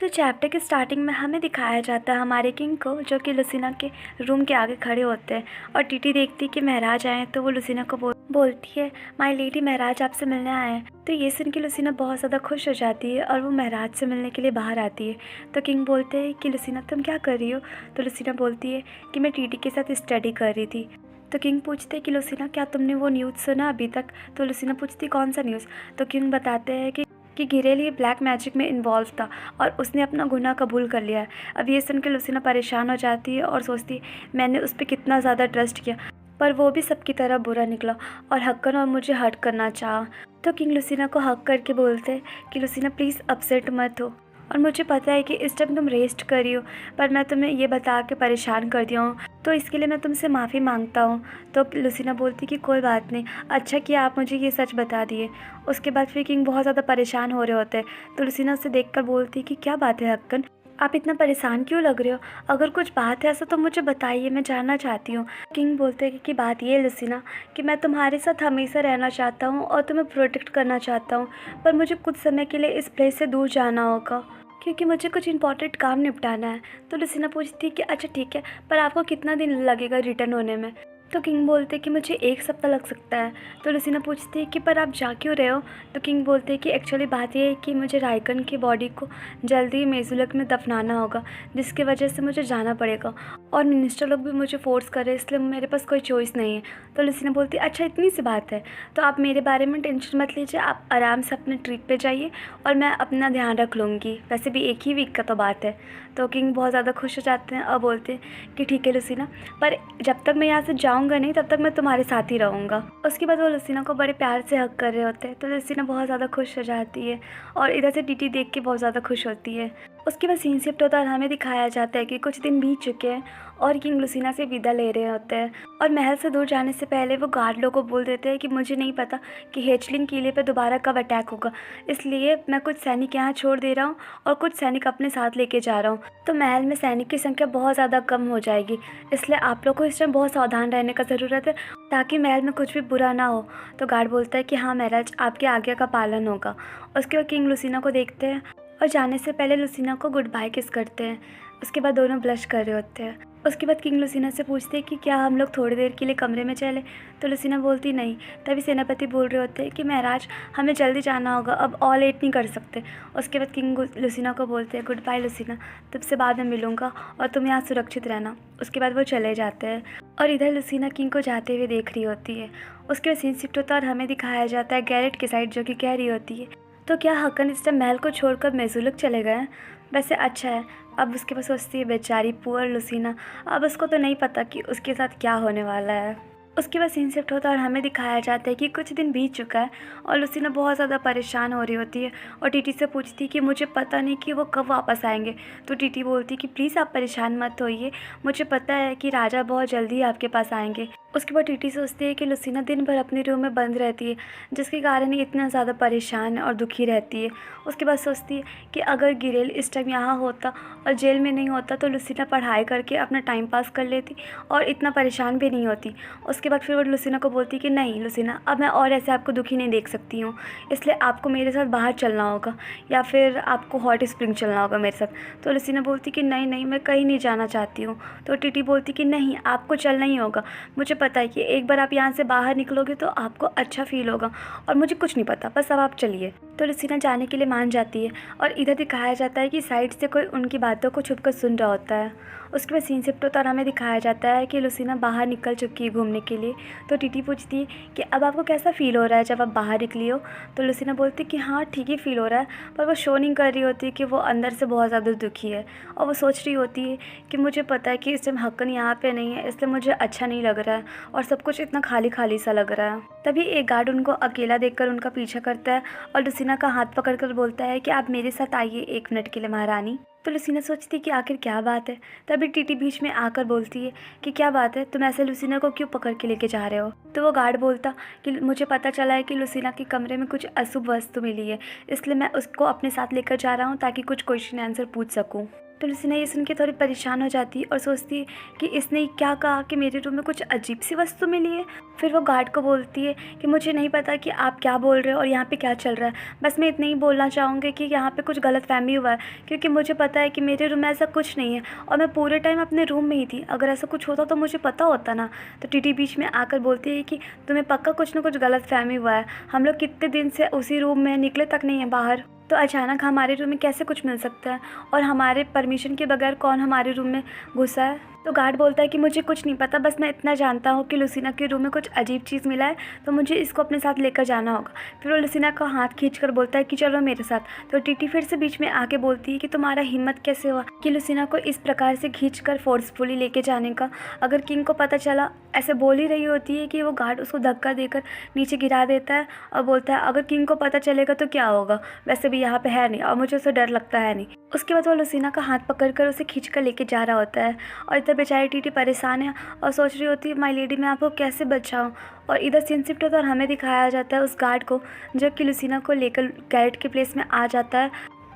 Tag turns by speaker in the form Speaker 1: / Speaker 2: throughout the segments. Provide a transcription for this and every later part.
Speaker 1: तो चैप्टर के स्टार्टिंग में हमें दिखाया जाता है हमारे किंग को, जो कि लुसीना के रूम के आगे खड़े होते हैं और टीटी देखती कि महराज आए तो वो लुसीना को बोलती है, माय लेडी महराज आपसे मिलने आए हैं। तो ये सुन के लुसीना बहुत ज़्यादा खुश हो जाती है और वो महराज से मिलने के लिए बाहर आती है। तो किंग बोलते हैं कि लुसीना तुम क्या कर रही हो? तो लुसीना बोलती है कि मैं टीटी के साथ स्टडी कर रही थी। तो किंग पूछते हैं कि लुसीना क्या तुमने वो न्यूज़ सुना अभी तक? तो लुसीना पूछती कौन सा न्यूज़? तो किंग बताते हैं कि गिरेल ये ब्लैक मैजिक में इन्वॉल्व था और उसने अपना गुनाह कबूल कर लिया है। अब ये सुन के लुसीना परेशान हो जाती है और सोचती है मैंने उस पर कितना ज़्यादा ट्रस्ट किया, पर वो भी सबकी तरह बुरा निकला और हक्कन और मुझे हर्ट करना चाहा। तो किंग लुसीना को हक करके बोलते हैं कि लुसीना प्लीज़ अपसेट मत हो, और मुझे पता है कि इस टाइम तुम रेस्ट कर रही हो, पर मैं तुम्हें ये बता के परेशान कर दिया हूँ, तो इसके लिए मैं तुमसे माफ़ी मांगता हूँ। तो लुसीना बोलती कि कोई बात नहीं, अच्छा किया आप मुझे ये सच बता दिए। उसके बाद फिर किंग बहुत ज़्यादा परेशान हो रहे होते हैं। तो लुसीना उसे देखकर बोलती कि क्या बात है हक्कन, आप इतना परेशान क्यों लग रहे हो? अगर कुछ बात है ऐसा तो मुझे बताइए, मैं जानना चाहती हूँ। किंग बोलते हैं कि बात ये है लुसीना कि मैं तुम्हारे साथ हमेशा रहना चाहता हूँ और तुम्हें प्रोटेक्ट करना चाहता हूँ, पर मुझे कुछ समय के लिए इस प्लेस से दूर जाना होगा क्योंकि मुझे कुछ इंपॉर्टेंट काम निपटाना है। तो लुसीना पूछती है कि अच्छा ठीक है, पर आपको कितना दिन लगेगा रिटर्न होने में? तो किंग बोलते हैं कि मुझे 1 सप्ताह लग सकता है। तो लुसीना पूछती है कि पर आप जा क्यों रहे हो? तो किंग बोलते हैं कि एक्चुअली बात यह है कि मुझे राइकन की बॉडी को जल्दी ही मेजुलक में दफनाना होगा, जिसकी वजह से मुझे जाना पड़ेगा और मिनिस्टर लोग भी मुझे फोर्स कर रहे हैं, इसलिए मेरे पास कोई चॉइस नहीं है। तो लुसीना बोलती है अच्छा इतनी सी बात है, तो आप मेरे बारे में टेंशन मत लीजिए, आप आराम से अपने ट्रिप पे जाइए और मैं अपना ध्यान रख लूँगी, वैसे भी 1 ही वीक का तो बात है। तो किंग बहुत ज़्यादा खुश हो जाते हैं और बोलते हैं कि ठीक है लुसीना, पर जब तक मैं यहाँ से जाऊँगा नहीं तब तक मैं तुम्हारे साथ ही रहूँगा। उसके बाद वो लुसीना को बड़े प्यार से हग कर रहे होते हैं। तो लुसीना बहुत ज़्यादा खुश हो जाती है और इधर से टीटी देख के बहुत ज़्यादा खुश होती है। उसके बाद सीन शिफ्ट होता है और हमें दिखाया जाता है कि कुछ दिन बीत चुके हैं और किंग लुसीना से विदा ले रहे होते हैं और महल से दूर जाने से पहले वो गार्ड लोग को बोल देते हैं कि मुझे नहीं पता कि हेचलिंग किले पे दोबारा कब अटैक होगा, इसलिए मैं कुछ सैनिक यहाँ छोड़ दे रहा हूँ और कुछ सैनिक अपने साथ लेके जा रहा हूँ। तो महल में सैनिक की संख्या बहुत ज़्यादा कम हो जाएगी, इसलिए आप लोग को इस टाइम बहुत सावधान रहने का ज़रूरत है ताकि महल में कुछ भी बुरा ना हो। तो गार्ड बोलता है कि हाँ महाराज, आपकी आज्ञा का पालन होगा। उसके बाद किंग लुसीना को देखते हैं और जाने से पहले लुसीना को गुड बाय किस करते हैं। उसके बाद दोनों ब्लश कर रहे होते हैं। उसके बाद किंग लुसीना से पूछते हैं कि क्या हम लोग थोड़ी देर के लिए कमरे में चले? तो लुसीना बोलती नहीं। तभी सेनापति बोल रहे होते हैं कि महाराज हमें जल्दी जाना होगा, अब और लेट नहीं कर सकते। उसके बाद किंग लुसीना को बोलते हैं गुड बाय लुसीना, तुमसे बाद में मिलूंगा और तुम यहाँ सुरक्षित रहना। उसके बाद वो चले जाते हैं और इधर लुसीना किंग को जाते हुए देख रही होती है। उसके बाद सीन शिफ्ट होता है और हमें दिखाया जाता है गैरेट की साइड, जो कि कह रही होती है तो क्या हक्कन इस टाइम महल को छोड़कर मेजुलक चले गए हैं? वैसे अच्छा है। अब उसके पास सोचती है बेचारी पुअर लुसीना, अब उसको तो नहीं पता कि उसके साथ क्या होने वाला है। उसके बाद सीन शिफ्ट होता है और हमें दिखाया जाता है कि कुछ दिन बीत चुका है और लुसीना बहुत ज़्यादा परेशान हो रही होती है और टीटी से पूछती है कि मुझे पता नहीं कि वो कब वापस आएंगे। तो टीटी बोलती है कि प्लीज़ आप परेशान मत होइए, मुझे पता है कि राजा बहुत जल्दी ही आपके पास आएंगे। उसके बाद टीटी सोचती है कि लुसीना दिन भर अपने रूम में बंद रहती है, जिसके कारण ये इतना ज़्यादा परेशान और दुखी रहती है। उसके बाद सोचती है कि अगर गिरेल इस टाइम यहाँ होता और जेल में नहीं होता तो लुसीना पढ़ाई करके अपना टाइम पास कर लेती और इतना परेशान भी नहीं होती। उसके बाद फिर वो लुसीना को बोलती कि नहीं लुसीना, अब मैं और ऐसे आपको दुखी नहीं देख सकती हूँ, इसलिए आपको मेरे साथ बाहर चलना होगा या फिर आपको हॉट स्प्रिंग चलना होगा मेरे साथ। तो लुसीना बोलती कि नहीं नहीं, मैं कहीं नहीं जाना चाहती हूँ। तो टीटी बोलती कि नहीं, आपको चलना ही होगा, मुझे पता है कि एक बार आप यहाँ से बाहर निकलोगे तो आपको अच्छा फील होगा और मुझे कुछ नहीं पता, बस अब आप चलिए। तो लुसीना जाने के लिए मान जाती है और इधर दिखाया जाता है कि साइड से कोई उनकी बातों को छुपकर सुन रहा होता है। उसके बाद सीन शिफ्ट होता है और हमें दिखाया जाता है कि लुसीना बाहर निकल चुकी है घूमने के लिए। तो टीटी पूछती है कि अब आपको कैसा फ़ील हो रहा है जब आप बाहर निकली हो? तो लुसीना बोलती है कि हाँ ठीक ही फील हो रहा है, पर वो शो नहीं कर रही होती है कि वो अंदर से बहुत ज़्यादा दुखी है और वो सोच रही होती है कि मुझे पता है कि इस टाइम हक्कन यहाँ पे नहीं है, इसलिए मुझे अच्छा नहीं लग रहा है और सब कुछ इतना खाली खाली सा लग रहा है। तभी एक गार्ड उनको अकेला देखकर उनका पीछा करता है और लुसीना का हाथ पकड़कर बोलता है कि आप मेरे साथ आइए 1 मिनट के लिए महारानी। तो लुसीना सोचती है कि आखिर क्या बात है। तभी टीटी बीच में आकर बोलती है कि क्या बात है, तुम ऐसे लुसीना को क्यों पकड़ के लेके जा रहे हो? तो वो गार्ड बोलता कि मुझे पता चला है कि लुसीना के कमरे में कुछ अशुभ वस्तु मिली है, इसलिए मैं उसको अपने साथ लेकर जा रहा हूँ ताकि कुछ क्वेश्चन आंसर पूछ सकूँ। तो लुसीना ये सुन के थोड़ी परेशान हो जाती है और सोचती है कि इसने क्या कहा कि मेरे रूम में कुछ अजीब सी वस्तु मिली है। फिर वो गार्ड को बोलती है कि मुझे नहीं पता कि आप क्या बोल रहे हो और यहाँ पे क्या चल रहा है, बस मैं इतना ही बोलना चाहूँगी कि यहाँ पे कुछ गलतफहमी हुआ है, क्योंकि मुझे पता है कि मेरे रूम में ऐसा कुछ नहीं है और मैं पूरे टाइम अपने रूम में ही थी। अगर ऐसा कुछ होता तो मुझे पता होता ना। तो टीटी बीच में आकर बोलती है कि तुम्हें पक्का कुछ ना कुछ गलतफहमी हुआ है, हम लोग कितने दिन से उसी रूम में निकले तक नहीं है बाहर, तो अचानक हमारे रूम में कैसे कुछ मिल सकता है और हमारे परमिशन के बगैर कौन हमारे रूम में घुसा है। तो गार्ड बोलता है कि मुझे कुछ नहीं पता, बस मैं इतना जानता हूँ कि लुसीना के रूम में कुछ अजीब चीज़ मिला है, तो मुझे इसको अपने साथ लेकर जाना होगा। फिर वो लुसीना का हाथ खींचकर बोलता है कि चलो मेरे साथ। तो टीटी फिर से बीच में आके बोलती है कि तुम्हारा हिम्मत कैसे हुआ कि लुसीना को इस प्रकार से खींचकर फोर्सफुली लेके जाने का। अगर किंग को पता चला, ऐसे बोल ही रही होती है कि वो गार्ड उसको धक्का देकर नीचे गिरा देता है और बोलता है अगर किंग को पता चलेगा तो क्या होगा, वैसे भी यहाँ पे है नहीं और मुझे उससे डर लगता है नहीं। उसके बाद वो लुसीना का हाथ पकड़कर उसे खींचकर लेके जा रहा होता है और इधर बेचारी टीटी परेशान है और सोच रही होती है माय लेडी मैं आपको कैसे बचाऊं। और इधर सीन शिफ्ट होता है और हमें दिखाया जाता है उस गार्ड को जो कि लुसीना को लेकर गैरेट के प्लेस में आ जाता है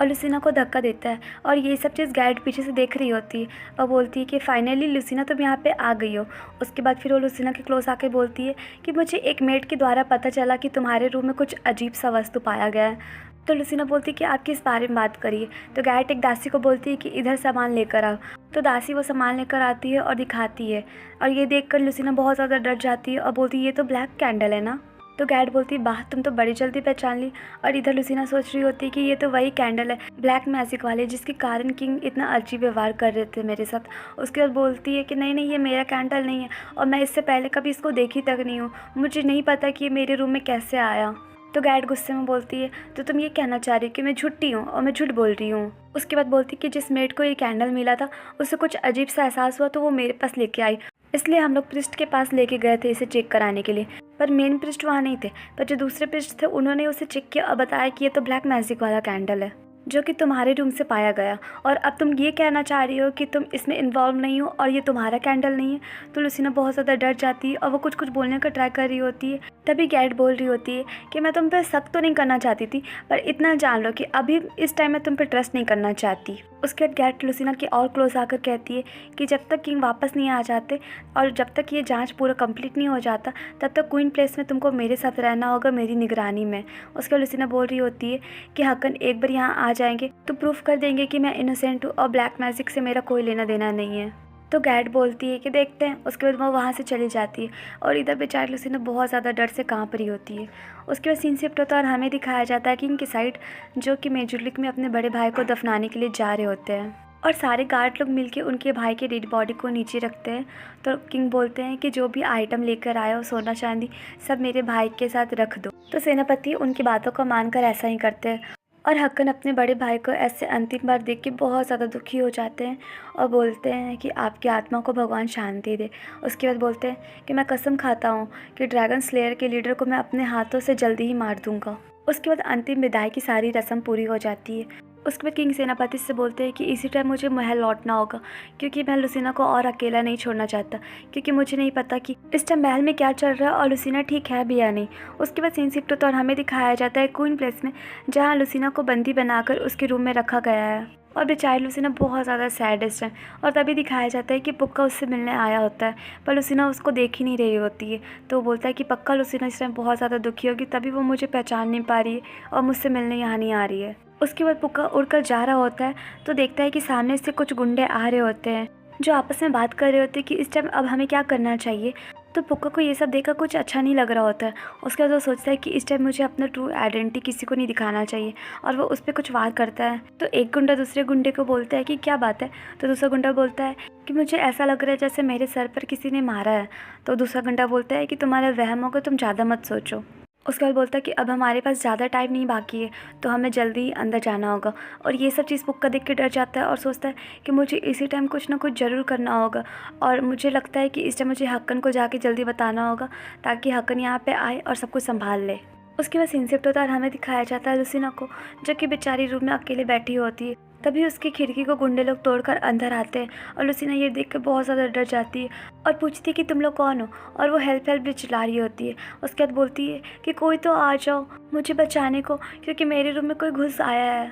Speaker 1: और लुसीना को धक्का देता है। और ये सब चीज़ गैरेट पीछे से देख रही होती है और बोलती है कि फाइनली लुसीना तुम यहाँ पे आ गई हो। उसके बाद फिर वो लुसीना के क्लोज आके बोलती है कि मुझे एक मेड के द्वारा पता चला कि तुम्हारे रूम में कुछ अजीब सा वस्तु पाया गया है। तो लुसीना बोलती है कि आप किस बारे में बात करिए। तो गैरेट एक दासी को बोलती है कि इधर सामान लेकर आओ। तो दासी वो सामान लेकर आती है और दिखाती है और ये देखकर लुसीना बहुत ज़्यादा डर जाती है और बोलती है ये तो ब्लैक कैंडल है ना। तो गैरेट बोलती है वाह तुम तो बड़ी जल्दी पहचान ली। और इधर लुसीना सोच रही होती है कि ये तो वही कैंडल है ब्लैक मैजिक वाले जिसके कारण किंग इतना अजीब व्यवहार कर रहे थे मेरे साथ। उसके बाद बोलती है कि नहीं नहीं ये मेरा कैंडल नहीं है और मैं इससे पहले कभी इसको देखी तक नहीं हूँ, मुझे नहीं पता कि ये मेरे रूम में कैसे आया। तो गैरेट गुस्से में बोलती है तो तुम ये कहना चाह रही हो कि मैं झूठी हूँ और मैं झूठ बोल रही हूँ। उसके बाद बोलती है कि जिस मेड को ये कैंडल मिला था उसे कुछ अजीब सा एहसास हुआ तो वो मेरे पास लेके आई, इसलिए हम लोग प्रिस्ट के पास लेके गए थे इसे चेक कराने के लिए। पर मेन प्रिस्ट वहाँ नहीं थे, पर जो दूसरे प्रिस्ट थे उन्होंने उसे चेक किया और बताया कि ये तो ब्लैक मैजिक वाला कैंडल है जो कि तुम्हारे रूम से पाया गया और अब तुम ये कहना चाह रही हो कि तुम इसमें इन्वॉल्व नहीं हो और ये तुम्हारा कैंडल नहीं है। तो लुसीना बहुत ज़्यादा डर जाती है और वो कुछ कुछ बोलने का ट्राई कर रही होती है। तभी गैरेट बोल रही होती है कि मैं तुम पे शक तो नहीं करना चाहती थी, पर इतना जान लो कि अभी इस टाइम मैं तुम पे ट्रस्ट नहीं करना चाहती। उसके बाद गैरेट लुसीना की और क्लोज आकर कहती है कि जब तक किंग वापस नहीं आ जाते और जब तक ये जांच पूरा कंप्लीट नहीं हो जाता तब तक क्वीन प्लेस में तुमको मेरे साथ रहना होगा, मेरी निगरानी में। उसके बाद लुसीना बोल रही होती है कि हकन एक बार यहाँ आ जाएंगे तो प्रूफ कर देंगे कि मैं इनोसेंट हूँ और ब्लैक मैजिक से मेरा कोई लेना देना नहीं है। तो गैरेट बोलती है कि देखते हैं। उसके बाद वो वहाँ से चली जाती है और इधर बेचारी लुसीना बहुत ज़्यादा डर से काँप रही होती है। उसके बाद सीन शिफ्ट होता है और हमें दिखाया जाता है कि इनकी साइड जो कि मेजुलिक में अपने बड़े भाई को दफनाने के लिए जा रहे होते हैं और सारे गार्ड लोग मिलके उनके भाई के डेड बॉडी को नीचे रखते हैं। तो किंग बोलते हैं कि जो भी आइटम लेकर आए हो सोना चांदी सब मेरे भाई के साथ रख दो। तो सेनापति उनकी बातों को मानकर ऐसा ही करते हैं और हक्कन अपने बड़े भाई को ऐसे अंतिम बार देख के बहुत ज़्यादा दुखी हो जाते हैं और बोलते हैं कि आपकी आत्मा को भगवान शांति दे। उसके बाद बोलते हैं कि मैं कसम खाता हूँ कि ड्रैगन स्लेयर के लीडर को मैं अपने हाथों से जल्दी ही मार दूंगा। उसके बाद अंतिम विदाई की सारी रस्म पूरी हो जाती है। उसके बाद किंग सेनापति से बोलते हैं कि इसी टाइम मुझे महल लौटना होगा क्योंकि मैं लुसीना को और अकेला नहीं छोड़ना चाहता, क्योंकि मुझे नहीं पता कि इस टाइम महल में क्या चल रहा है और लुसीना ठीक है भी या नहीं। उसके बाद सीन शिफ्ट होता है और हमें दिखाया जाता है क्वीन प्लेस में जहाँ लुसीना को बंदी बनाकर उसके रूम में रखा गया है और बेचारी लुसीना बहुत ज़्यादा सैडेस्ट है। और तभी दिखाया जाता है कि पुक्का उससे मिलने आया होता है पर लुसीना उसको देख ही नहीं रही होती है। तो वो बोलता है कि पक्का लुसीना इस टाइम बहुत ज़्यादा दुखी होगी तभी वो मुझे पहचान नहीं पा रही है और मुझसे मिलने यहाँ नहीं आ रही है। उसके बाद पुक्का उड़कर जा रहा होता है तो देखता है कि सामने से कुछ गुंडे आ रहे होते हैं जो आपस में बात कर रहे होते हैं कि इस टाइम अब हमें क्या करना चाहिए। तो पुक्का को ये सब देखकर कुछ अच्छा नहीं लग रहा होता है। उसके बाद वो सोचता है कि इस टाइम मुझे अपना ट्रू आइडेंटिटी किसी को नहीं दिखाना चाहिए और वो उस पर कुछ वार करता है। तो एक गुंडा दूसरे गुंडे को बोलता है कि क्या बात है। तो दूसरा गुंडा बोलता है कि मुझे ऐसा लग रहा है जैसे मेरे सर पर किसी ने मारा है। तो दूसरा गुंडा बोलता है कि तुम्हारा वहम होगा, तुम ज़्यादा मत सोचो। उसके बाद बोलता है कि अब हमारे पास ज़्यादा टाइम नहीं बाकी है तो हमें जल्दी ही अंदर जाना होगा। और ये सब चीज़ पुक्का देख के डर जाता है और सोचता है कि मुझे इसी टाइम कुछ ना कुछ ज़रूर करना होगा और मुझे लगता है कि इस टाइम मुझे हक्कन को जाके जल्दी बताना होगा ताकि हक्कन यहाँ पे आए और सब कुछ संभाल ले। उसके बाद सीन शिफ्ट होता है और हमें दिखाया जाता है लुसीना को जो कि बेचारी रूम में अकेले बैठी होती है। तभी उसकी खिड़की को गुंडे लोग तोड़कर अंदर आते हैं और लुसीना ये देख कर बहुत ज़्यादा डर जाती है और पूछती है कि तुम लोग कौन हो और वो हेल्प हेल्प भी चिल्ला रही होती है। उसके बाद बोलती है कि कोई तो आ जाओ मुझे बचाने को क्योंकि मेरे रूम में कोई घुस आया है।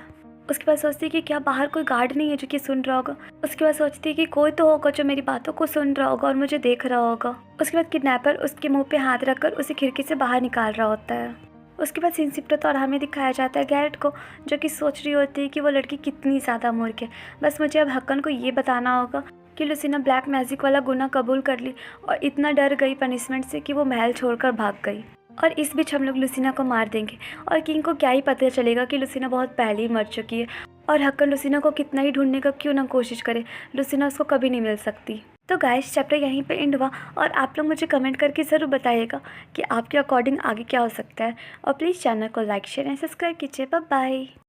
Speaker 1: उसके बाद सोचती है कि क्या बाहर कोई गार्ड नहीं है जो कि सुन रहा होगा। उसके बाद सोचती है कि कोई तो होगा जो मेरी बातों को सुन रहा होगा और मुझे देख रहा होगा। उसके बाद किडनैपर उसके मुंह पे हाथ रखकर उसे खिड़की से बाहर निकाल रहा होता है। उसके बाद सीन शिफ्ट होता है और हमें दिखाया जाता है गैरेट को, जो कि सोच रही होती है कि वो लड़की कितनी ज़्यादा मूर्ख है। बस मुझे अब हक्कन को ये बताना होगा कि लुसीना ब्लैक मैजिक वाला गुनाह कबूल कर ली और इतना डर गई पनिशमेंट से कि वो महल छोड़कर भाग गई। और इस बीच हम लोग लुसीना को मार देंगे और किंग को क्या ही पता चलेगा कि लुसीना बहुत पहले ही मर चुकी है। और हक्कन लुसीना को कितना ही ढूंढने का क्यों ना कोशिश करे, लुसीना उसको कभी नहीं मिल सकती। तो गाइस चैप्टर यहीं पे एंड हुआ और आप लोग मुझे कमेंट करके ज़रूर बताइएगा कि आपके अकॉर्डिंग आगे क्या हो सकता है। और प्लीज़ चैनल को लाइक शेयर एंड सब्सक्राइब कीजिए। Bye bye.